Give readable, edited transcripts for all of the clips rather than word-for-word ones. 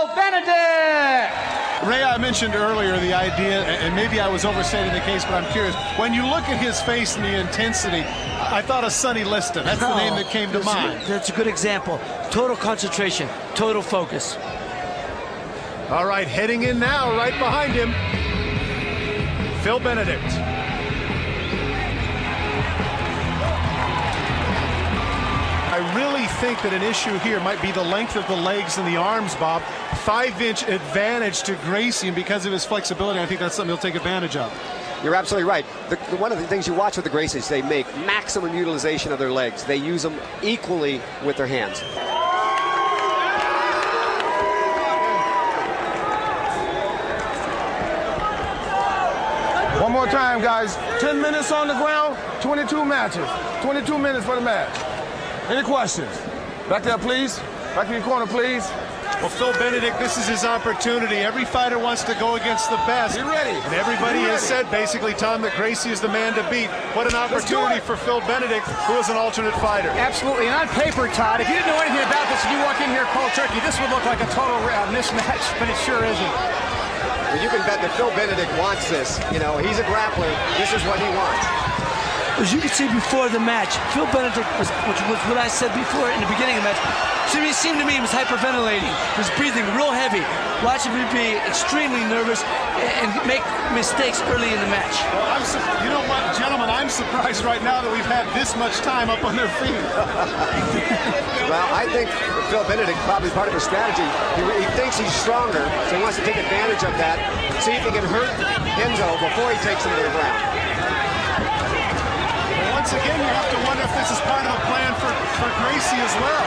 Phil Benedict! Ray, I mentioned earlier the idea, and maybe I was overstating the case, but I'm curious. When you look at his face and the intensity, I thought of Sonny Liston. That's the name that came to mind. That's a good example. Total concentration, total focus. All right, heading in now, right behind him, Phil Benedict. I really think that an issue here might be the length of the legs and the arms, Bob. 5-inch advantage to Gracie, and because of his flexibility, I think that's something he'll take advantage of. You're absolutely right. One of the things you watch with the Gracies, they make maximum utilization of their legs. They use them equally with their hands. One more time, guys. 10 minutes on the ground, 22 matches. 22 minutes for the match. Any questions? Back there, please. Back in your corner, please. Well, Phil Benedict, this is his opportunity. Every fighter wants to go against the best. Be ready. And everybody has said, basically, Tom, that Gracie is the man to beat. What an opportunity for Phil Benedict, who is an alternate fighter. Absolutely. And on paper, Todd, if you didn't know anything about this and you walk in here cold turkey, this would look like a total mismatch, but it sure isn't. Well, you can bet that Phil Benedict wants this. You know, he's a grappler. This is what he wants. As you can see before the match, Phil Benedict which was what I said before in the beginning of the match. It seemed to me he was hyperventilating. He was breathing real heavy, watching me be extremely nervous and make mistakes early in the match. Well, you know what, gentlemen, I'm surprised right now that we've had this much time up on their feet. Well, I think Phil Benedict, probably part of his strategy, he thinks he's stronger, so he wants to take advantage of that, see if he can hurt Renzo before he takes him to the ground. Once again, you have to wonder if this is part of a plan for Gracie as well.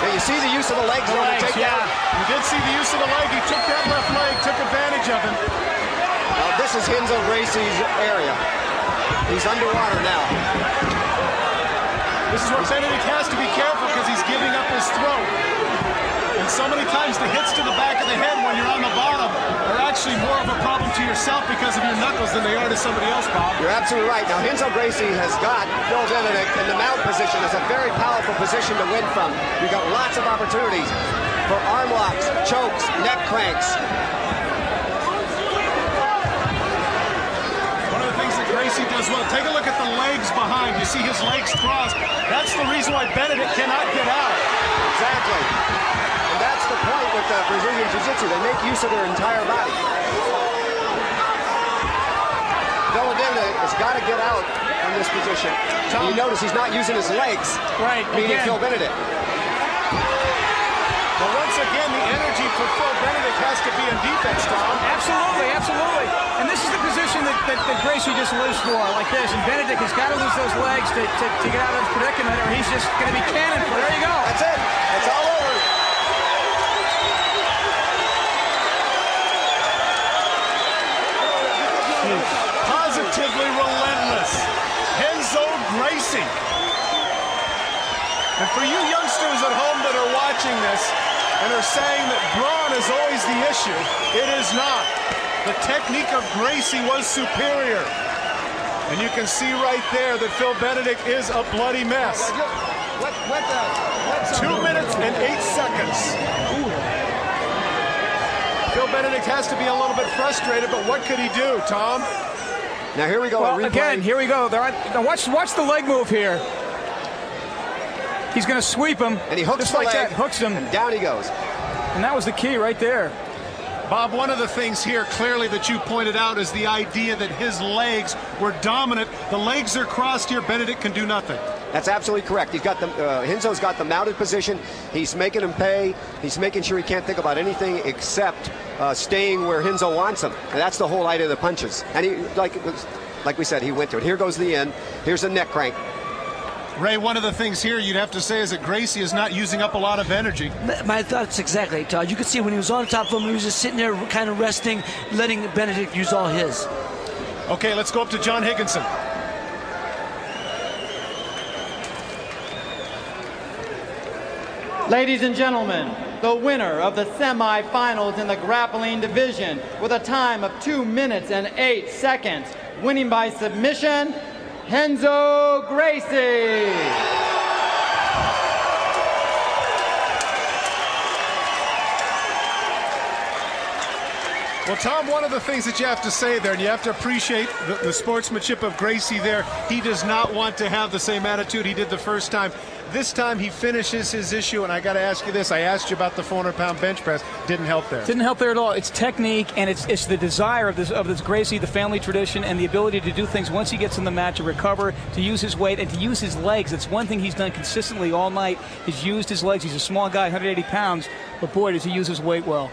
Yeah, you see the use of the legs on the takedown. You did see the use of the leg. He took that left leg, took advantage of him. Now, this is Renzo Gracie's area. He's underwater now. This is where Benedict has to be careful because he's giving up his throat. And so many times the hits to the back of the head when you're on the bottom are actually more of a problem to yourself because of your knuckles than they are to somebody else, Bob. You're absolutely right. Now, Renzo Gracie has got Phil Benedict in the mount position. It's a very powerful position to win from. You've got lots of opportunities for arm locks, chokes, neck cranks. One of the things that Gracie does well, take a look at the legs behind. You see his legs crossed. That's the reason why Benedict cannot get out. Exactly. And that's the point with Brazilian Jiu-Jitsu. They make use of their entire body. Phil Benedict has got to get out from this position. You notice he's not using his legs. Right. Meaning Phil Benedict. But once again, the energy for Phil Benedict has to be in defense, Tom. Absolutely, absolutely. And this is the position that Gracie just lives for, like this. And Benedict has got to lose those legs to get out of this predicament, or he's just going to be cannon for. There you go. That's it. It's all over. Positively relentless. Renzo Gracie. And for you youngsters at home that are watching this and are saying that brawn is always the issue, it is not. The technique of Gracie was superior. And you can see right there that Phil Benedict is a bloody mess. 2 minutes and 8 seconds. Phil Benedict has to be a little bit frustrated, but what could he do, Tom? Now here we go. Well, again, here we go. Now watch the leg move here. He's going to sweep him. And he hooks just the like leg, that. Hooks him. And down he goes. And that was the key right there. Bob, one of the things here clearly that you pointed out is the idea that his legs were dominant. The legs are crossed here. Benedict can do nothing. That's absolutely correct. He's got the Renzo's got the mounted position. He's making him pay. He's making sure he can't think about anything except staying where Renzo wants him. And that's the whole idea of the punches. And he, like we said, he went to it. Here goes the end. Here's a neck crank. Ray, one of the things here you'd have to say is that Gracie is not using up a lot of energy. My thoughts exactly, Todd. You could see when he was on top of him, he was just sitting there kind of resting, letting Benedict use all his. Okay, let's go up to John Higginson. Ladies and gentlemen, the winner of the semifinals in the grappling division with a time of 2 minutes and 8 seconds, winning by submission, Renzo Gracie. Well, Tom, one of the things that you have to say there, and you have to appreciate the sportsmanship of Gracie there, he does not want to have the same attitude he did the first time. This time he finishes his issue, and I got to ask you this. I asked you about the 400-pound bench press. Didn't help there. Didn't help there at all. It's technique, and it's the desire of this Gracie, the family tradition, and the ability to do things once he gets in the mat, to recover, to use his weight, and to use his legs. It's one thing he's done consistently all night. He's used his legs. He's a small guy, 180 pounds, but boy, does he use his weight well.